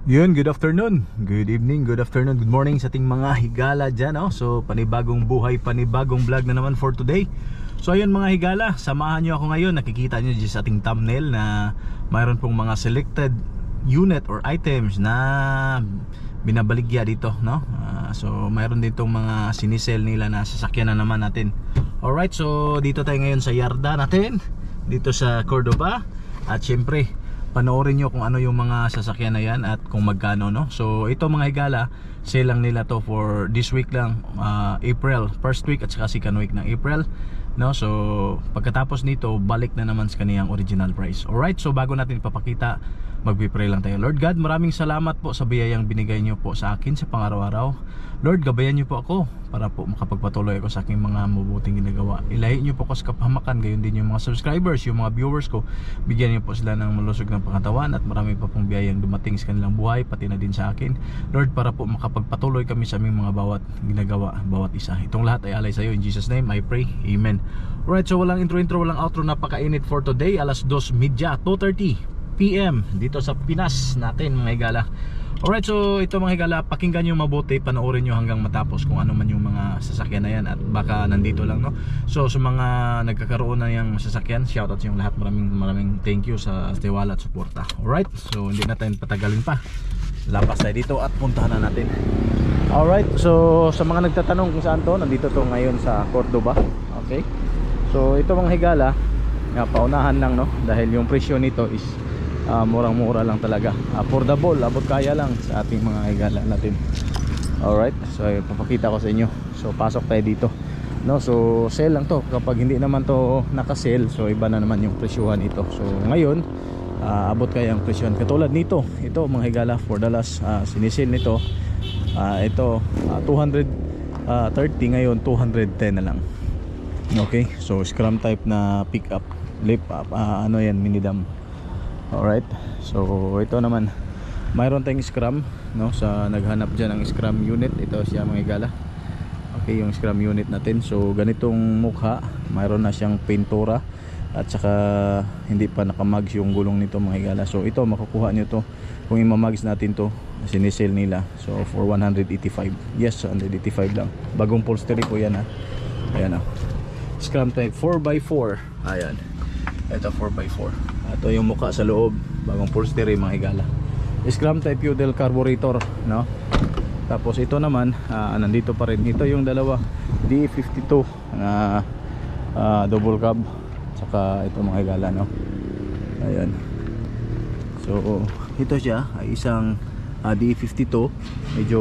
Yun, good afternoon, good evening, good afternoon, good morning sa ating mga higala dyan, oh. So panibagong buhay, panibagong vlog na naman for today. So ayun mga higala, samahan nyo ako ngayon. Nakikita nyo dyan sa ating thumbnail na mayroon pong mga selected unit or items na binabaligya dito, no? So mayroon din tong mga sinisell nila na sasakyan na naman natin. Alright, so dito tayo ngayon sa yarda natin, dito sa Cordoba. At syempre panoorin nyo kung ano yung mga sasakyan na yan at kung magkano, no? So ito mga higala, sale lang nila to for this week lang, April, first week at saka second week ng April, no? So pagkatapos nito, balik na naman sa kaniyang original price. Alright, so bago natin ipapakita, magpipray lang tayo. Lord God, maraming salamat po sa biyayang binigay nyo po sa akin sa pang-araw-araw. Lord, gabayan nyo po ako para po makapagpatuloy ako sa aking mga mabuting ginagawa. Ilahi nyo po ako sa kapahamakan, gayon din yung mga subscribers, yung mga viewers ko. Bigyan nyo po sila ng malusog ng pangatawan at marami pa pong biyayang dumating sa kanilang buhay, pati na din sa akin, Lord, para po makapagpatuloy kami sa aming mga bawat ginagawa, bawat isa. Itong lahat ay alay sa iyo. In Jesus name I pray, Amen. Alright, so walang intro, walang outro. Napakainit for today. Alas 2:30, 2:30 PM dito sa Pinas natin mga higala. Alright, so ito mga higala, pakinggan nyo mabuti, panoorin nyo hanggang matapos kung ano man yung mga sasakyan na yan. At baka nandito lang, no? So sa mga nagkakaroon na yung sasakyan, shoutout sa yung lahat. Maraming thank you sa tiwala at suporta. Alright, so hindi natin patagalin pa, lapas tayo dito at puntahan na natin. Alright, so sa mga nagtatanong kung saan to, nandito to ngayon sa Cordoba. Okay, so ito mga higala, paunahan lang, no? Dahil yung presyo nito is murang-mura lang talaga, affordable, abot kaya lang sa ating mga higala natin. Alright, so papakita ko sa inyo. So pasok tayo dito, no? So sale lang to. Kapag hindi naman to naka-sale, so iba na naman yung presyuhan ito. So ngayon, abot kaya ang presyohan. Katulad nito, ito mga higala, for the last sinisale nito, ito 230, ngayon 210 na lang. Okay, so scrum type na pickup, lift up, ano yan, minidam. Alright, so ito naman, mayroon tayong scrum, no? Sa naghanap dyan ng scrum unit, ito siya mga higala. Okay, yung scrum unit natin. So ganitong mukha, mayroon na siyang pintura at saka hindi pa nakamags yung gulong nito mga higala. So ito, makukuha nyo to kung imamags natin to, sinisale nila. So for 185, yes, 185 lang. Bagong upholstery po yan, ha. Ayan, scrum type 4x4. Ayan, ito 4x4. Ito yung mukha sa loob, bagong upholstery mga higala. Scrum type fuel carburetor, no? Tapos ito naman, nandito pa rin. Ito yung dalawa DE52 na double cab. Saka ito mga higala, no? Ayan. So ito siya ay isang DE52. Medyo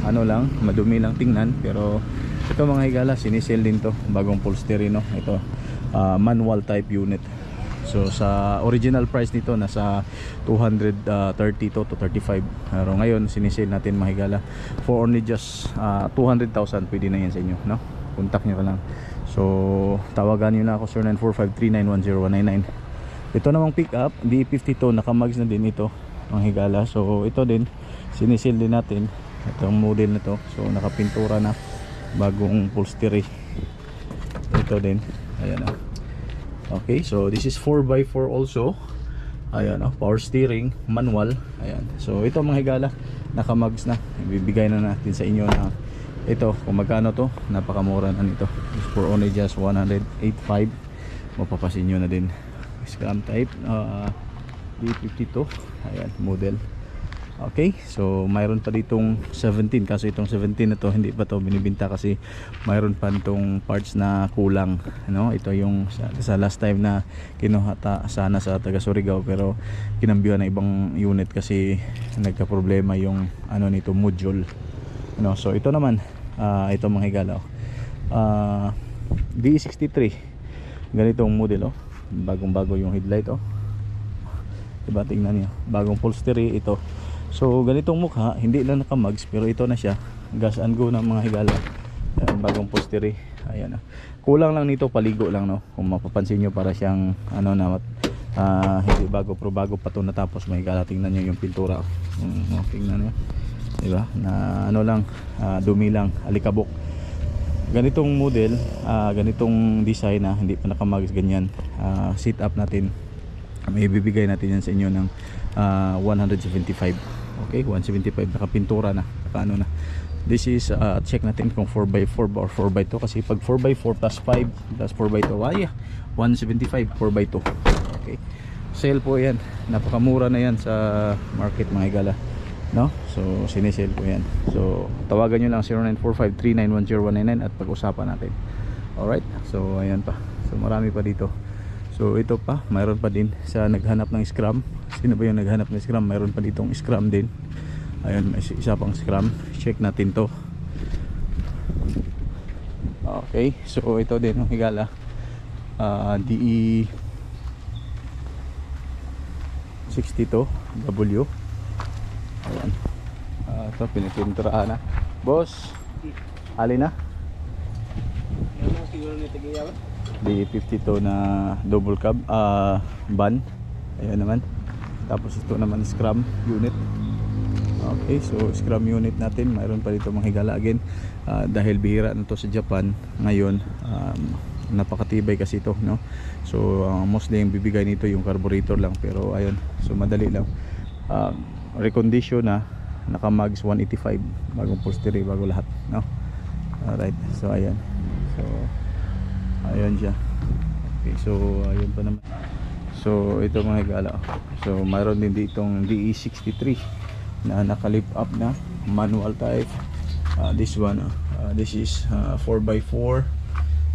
ano lang, madumi lang tingnan, pero ito mga higala, sinisell din to, bagong upholstery, no? Ito manual type unit. So sa original price nito nasa 230 to 35. Pero ngayon sinisale natin mga higala for only just 200,000. Pwede na yan sa inyo, no? Contact nyo ka lang. So tawagan nyo na ako, 0945391099. Ito namang pick up D52, nakamags na din ito mga higala. So ito din sinisale din natin, itong model na to. So nakapintura na, bagong upholstery. Ito din, ayan na. Okay, so this is 4x4 also. Ayan, power steering, manual. Ayan, so ito mga higala, nakamags na. Ibibigay na natin sa inyo na ito kung magkano to. Napakamura na nito, for only just 185. Mapapasin nyo na din. Scrum type D52. Ayan, model. Okay, so mayroon pa ditong 17, kaso itong 17 na to hindi pa to binibenta kasi mayroon pa itong parts na kulang, no? Ito yung sa last time na kinuha sana sa taga Surigao, pero kinambihan na ibang unit kasi nagka-problema yung ano nito, module, no? So ito naman, ito mga higala, D63, ganitong model, bagong-bago yung headlight, diba, tingnan niyo, bagong upholstery ito. So ganitong mukha, hindi lang nakamags, pero ito na siya, gas and go ng mga higala. Ayan, bagong upholstery. Ayan, kulang lang nito, paligo lang, no? Kung mapapansin nyo, para siyang ano na hindi bago, pero bago pa ito natapos mga higala. Tingnan nyo yung pintura, tingnan nyo, diba, na ano lang, dumi lang, alikabok. Ganitong model, ganitong design na hindi pa nakamags, ganyan. Sit up natin may bibigay natin yan sa inyo ng 175. Okay, 175 nakapintura na, ano na. This is check natin kung 4x4 or 4x2, kasi pag 4x4 plus 5 plus 4x2, 175 4x2. Okay, sale po yan, napakamura na yan sa market mga higala, no? So sinisale po yan. So tawagan nyo lang 0945-3910199 at pag-usapan natin. Alright, so ayan pa, so marami pa dito. So ito pa, mayroon pa din sa naghanap ng scrum. Sino ba yung naghanap ng scrum? Mayroon pa ditong scrum din. Ayun, may isa pang scrum. Check natin to. Okay, so ito din mga higala, DE 62W. Ayan, ito pinipinturahan na. Boss, alin na? DE 52 na double cab van. Ayan naman. Tapos ito naman scrum unit. Okay, so scrum unit natin, mayroon pa dito mga higala. Again, dahil bihira na to sa Japan ngayon, napakatibay kasi ito, no? So mostly yung bibigay nito yung carburetor lang, pero ayun, so madali lang. Recondition na, naka mags 185, bagong upholstery, bago lahat, no? Alright, so ayan, so ayun siya. Okay, so ayun pa naman. So ito mga higala, so mayroon din ditong DE63 na naka-lift up na manual type. This one, this is 4x4.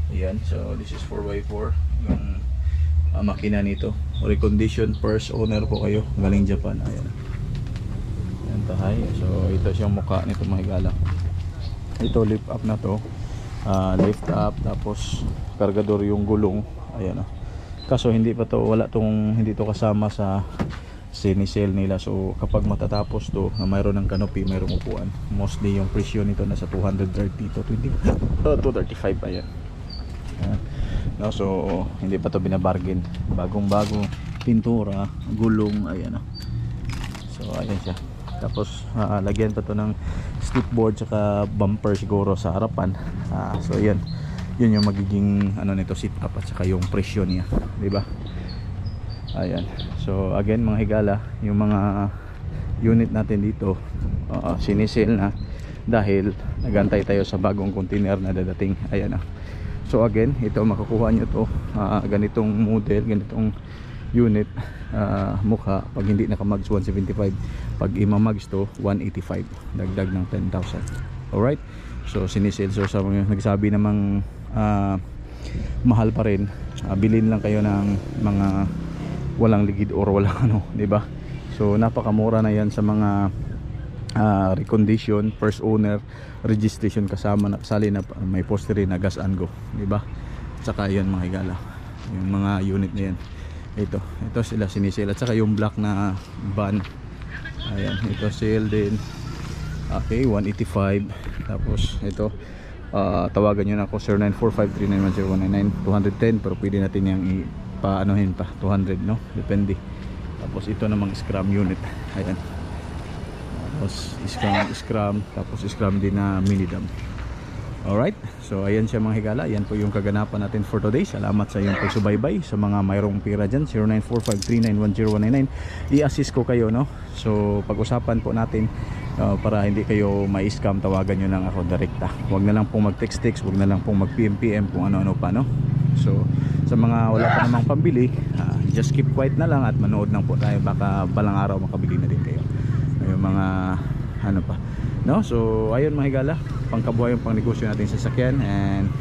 Ayan, so this is 4x4 yung makina nito. Recondition, first owner po kayo, galing Japan. Ayan, ayan tahay. So ito siyang mukha nito mga higala. Ito lift up na to, lift up, tapos kargador yung gulong. Ayan, kaso hindi pa to, hindi to kasama sa sinisale nila. So kapag matatapos to, na mayroon ng canopy, mayroong upuan, mostly yung presyo nito nasa 230 to 235. Ayan, no, so hindi pa to binabargain, bagong pintura, gulong. Ayan, so ayan siya. Tapos lagyan pa to ng slip board saka bumper siguro sa harapan. So ayan, yun yung magiging ano nito, sit up, at saka yung presyo niya, di ba? Ayan, so again mga higala, yung mga unit natin dito sinisale na dahil nagantay tayo sa bagong container na dadating. Ayan, so again, ito makukuha nyo to, ganitong model, ganitong unit, mukha, pag hindi nakamags 175, pag imamags to 185, dagdag ng 10,000. alright, so sinisale. So sa mga nagsabi namang mahal pa rin, bilhin lang kayo ng mga walang ligid or walang ano, di ba? So napakamura na yan sa mga recondition, first owner, registration kasama, na kasali na may postery na gas and go, di ba? Saka yan mga higala, yung mga unit na yan, ito sila sinisale. At saka yung black na van, ayan, ito sale din. Okay, 185. Tapos ito, tawagan nyo na ako 0945-3910199, 210, pero pwede natin yung paanohin pa 200, no, depende. Tapos ito namang scrum unit, ayan, tapos scrum, tapos scrum din na mini dam. alright, so ayan siya mga higala. Ayan po yung kaganapan natin for today. Salamat sa iyong pagsubaybay. Sa mga mayroong pira dyan, 0945-3910199, i-assist ko kayo, no? So pag-usapan po natin, para hindi kayo ma-scam, tawagan nyo lang ako direkta. Huwag na lang pong mag-text, huwag na lang pong mag-PM kung ano-ano pa, no? So sa mga wala pa namang pambili, just keep quiet na lang at manood lang po tayo. Baka balang araw makabili na din kayo. Yung mga ano pa, no? So ayun mga higala, pangkabuhay yung pangnegosyo natin sa sakyan. And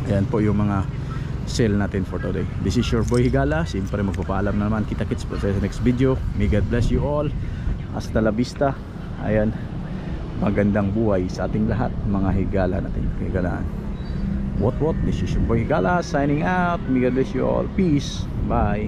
ayan po yung mga sale natin for today. This is your boy Higala. Siyempre magpapaalam na naman. Kita-kits po sa next video. May God bless you all. Hasta la vista. Ayan, magandang buhay sa ating lahat mga higala natin, higalaan. What? This is your boy Higala signing out. May God bless you all. Peace. Bye.